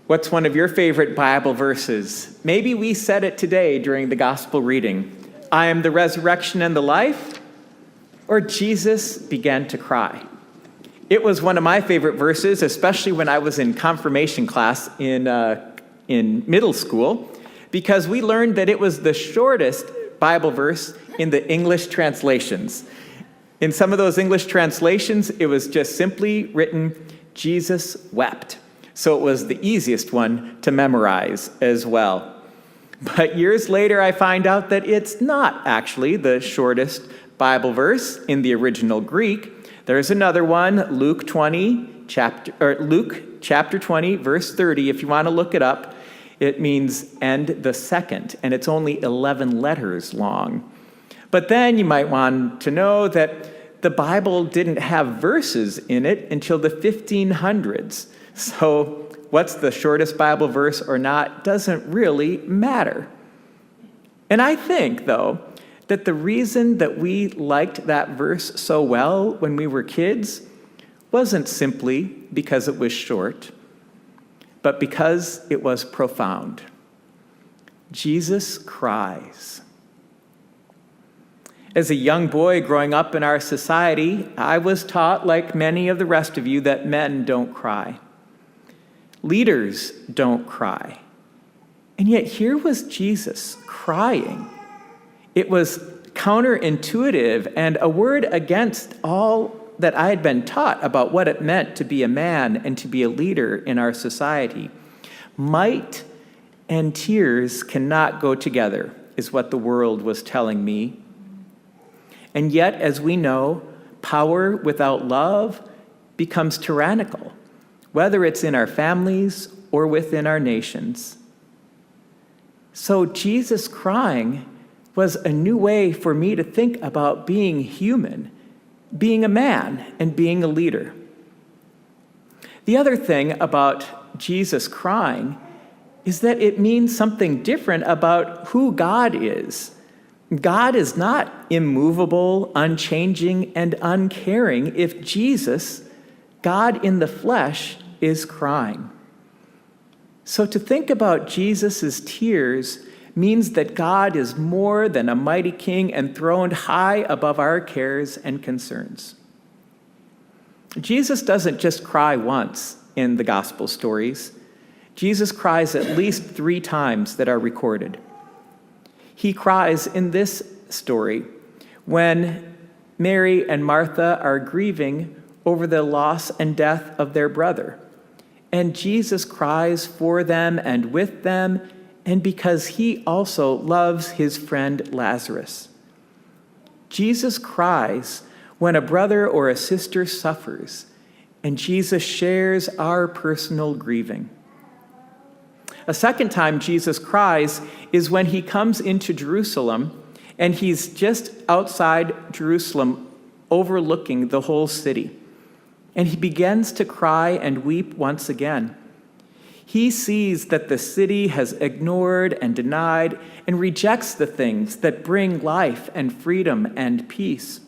What's one of your favorite Bible verses? Maybe we said it today during the gospel reading. I am the resurrection and the life. Or Jesus began to cry. It was one of my favorite verses, especially when I was in confirmation class in middle school, because we learned that it was the shortest Bible verse in the English translations. In some of those English translations, it was just simply written, Jesus wept. So it was the easiest one to memorize as well. But years later, I find out that it's not actually the shortest Bible verse in the original Greek. There's another one, Luke chapter 20, verse 30. If you want to look it up, it means "and the second," and it's only 11 letters long. But then you might want to know that the Bible didn't have verses in it until the 1500s. So what's the shortest Bible verse or not doesn't really matter. And I think, though, that the reason that we liked that verse so well when we were kids wasn't simply because it was short, but because it was profound. Jesus cries. As a young boy growing up in our society, I was taught, like many of the rest of you, that men don't cry. Leaders don't cry. And yet here was Jesus crying. It was counterintuitive and a word against all that I had been taught about what it meant to be a man and to be a leader in our society. Might and tears cannot go together, is what the world was telling me. And yet, as we know, power without love becomes tyrannical, whether it's in our families or within our nations. So Jesus crying was a new way for me to think about being human, being a man, and being a leader. The other thing about Jesus crying is that it means something different about who God is. God is not immovable, unchanging, and uncaring if Jesus, God in the flesh, is crying. So to think about Jesus' tears means that God is more than a mighty king enthroned high above our cares and concerns. Jesus doesn't just cry once in the gospel stories. Jesus cries at least 3 times that are recorded. He cries in this story when Mary and Martha are grieving over the loss and death of their brother. And Jesus cries for them and with them, and because he also loves his friend Lazarus. Jesus cries when a brother or a sister suffers, and Jesus shares our personal grieving. A second time Jesus cries is when he comes into Jerusalem, and he's just outside Jerusalem overlooking the whole city. And he begins to cry and weep once again. He sees that the city has ignored and denied and rejects the things that bring life and freedom and peace.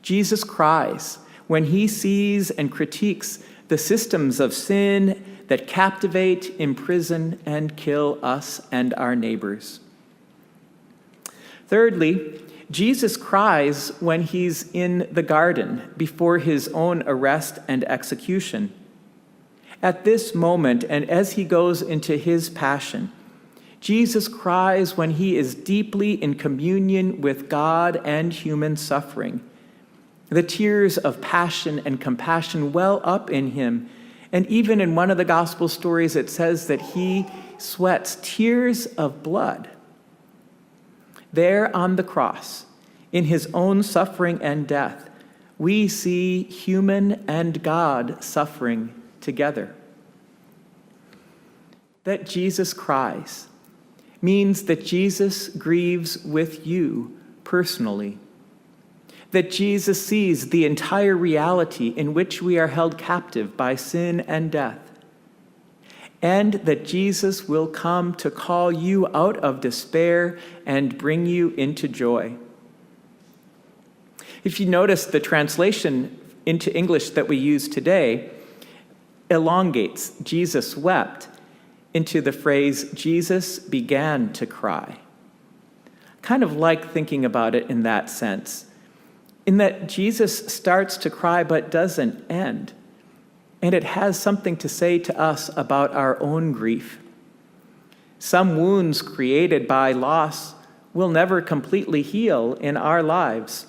Jesus cries when he sees and critiques the systems of sin that captivate, imprison, and kill us and our neighbors. Thirdly, Jesus cries when he's in the garden before his own arrest and execution. At this moment, and as he goes into his passion, Jesus cries when he is deeply in communion with God and human suffering. The tears of passion and compassion well up in him, and even in one of the gospel stories, it says that he sweats tears of blood. There on the cross, in his own suffering and death, we see human and God suffering together. That Jesus cries means that Jesus grieves with you personally. That Jesus sees the entire reality in which we are held captive by sin and death. And that Jesus will come to call you out of despair and bring you into joy. If you notice the translation into English that we use today, elongates "Jesus wept" into the phrase "Jesus began to cry." Kind of like thinking about it in that sense, in that Jesus starts to cry but doesn't end. And it has something to say to us about our own grief. Some wounds created by loss will never completely heal in our lives.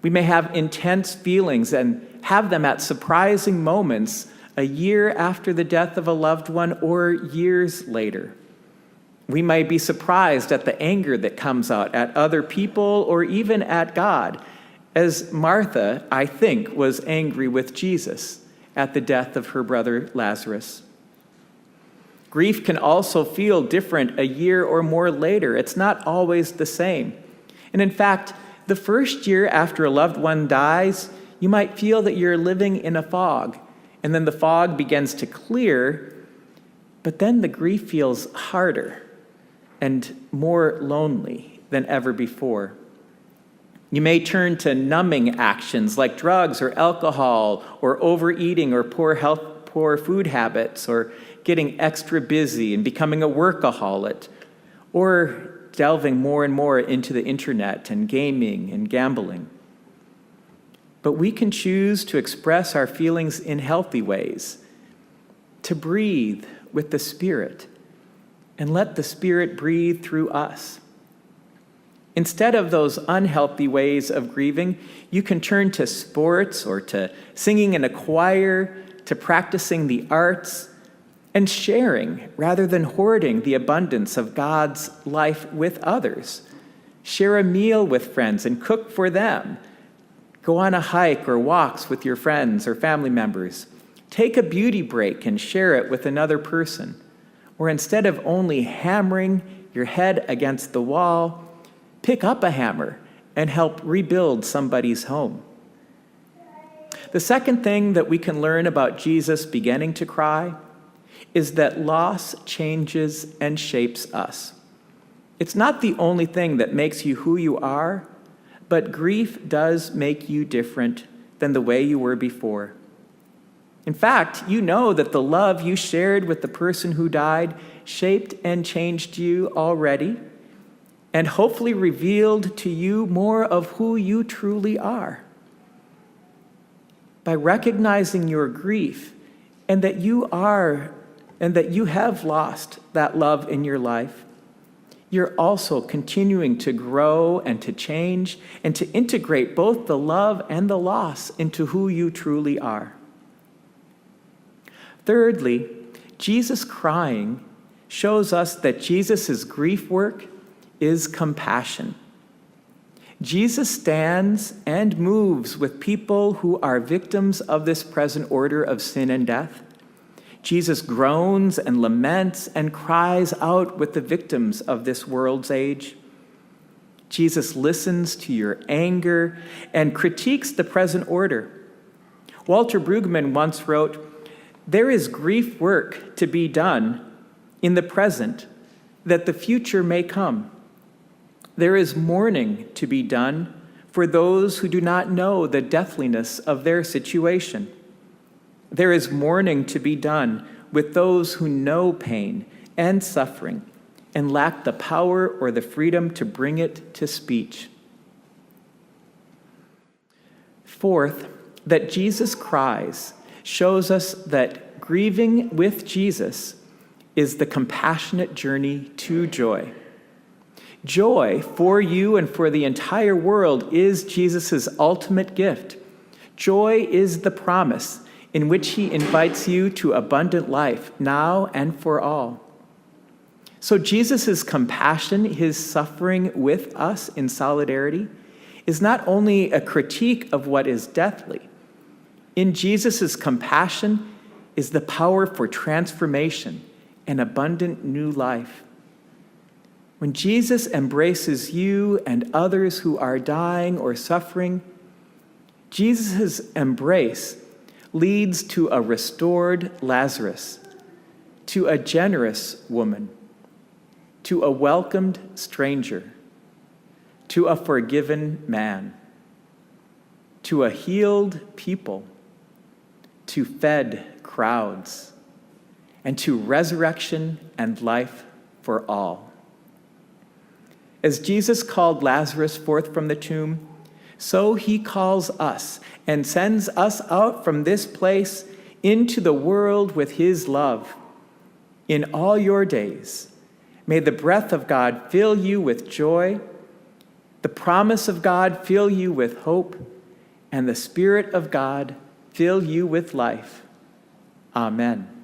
We may have intense feelings and have them at surprising moments a year after the death of a loved one or years later. We may be surprised at the anger that comes out at other people or even at God, as Martha, I think, was angry with Jesus at the death of her brother Lazarus. Grief can also feel different a year or more later. It's not always the same. And in fact, the first year after a loved one dies, you might feel that you're living in a fog, and then the fog begins to clear, but then the grief feels harder and more lonely than ever before. You may turn to numbing actions like drugs or alcohol or overeating or poor food habits or getting extra busy and becoming a workaholic or delving more and more into the internet and gaming and gambling. But we can choose to express our feelings in healthy ways, to breathe with the Spirit and let the Spirit breathe through us. Instead of those unhealthy ways of grieving, you can turn to sports or to singing in a choir, to practicing the arts, and sharing rather than hoarding the abundance of God's life with others. Share a meal with friends and cook for them. Go on a hike or walks with your friends or family members. Take a beauty break and share it with another person. Or instead of only hammering your head against the wall, pick up a hammer and help rebuild somebody's home. The second thing that we can learn about Jesus beginning to cry is that loss changes and shapes us. It's not the only thing that makes you who you are, but grief does make you different than the way you were before. In fact, you know that the love you shared with the person who died shaped and changed you already, and hopefully revealed to you more of who you truly are. By recognizing your grief and that you have lost that love in your life, you're also continuing to grow and to change and to integrate both the love and the loss into who you truly are. Thirdly, Jesus crying shows us that Jesus' grief work is compassion. Jesus stands and moves with people who are victims of this present order of sin and death. Jesus groans and laments and cries out with the victims of this world's age. Jesus listens to your anger and critiques the present order. Walter Brueggemann once wrote, "There is grief work to be done in the present that the future may come. There is mourning to be done for those who do not know the deathliness of their situation. There is mourning to be done with those who know pain and suffering and lack the power or the freedom to bring it to speech." Fourth, that Jesus cries shows us that grieving with Jesus is the compassionate journey to joy. Joy for you and for the entire world is Jesus' ultimate gift. Joy is the promise in which he invites you to abundant life now and for all. So Jesus' compassion, his suffering with us in solidarity, is not only a critique of what is deathly. In Jesus' compassion is the power for transformation and abundant new life. When Jesus embraces you and others who are dying or suffering, Jesus' embrace leads to a restored Lazarus, to a generous woman, to a welcomed stranger, to a forgiven man, to a healed people, to fed crowds, and to resurrection and life for all. As Jesus called Lazarus forth from the tomb, so he calls us and sends us out from this place into the world with his love. In all your days, may the breath of God fill you with joy, the promise of God fill you with hope, and the Spirit of God fill you with life. Amen.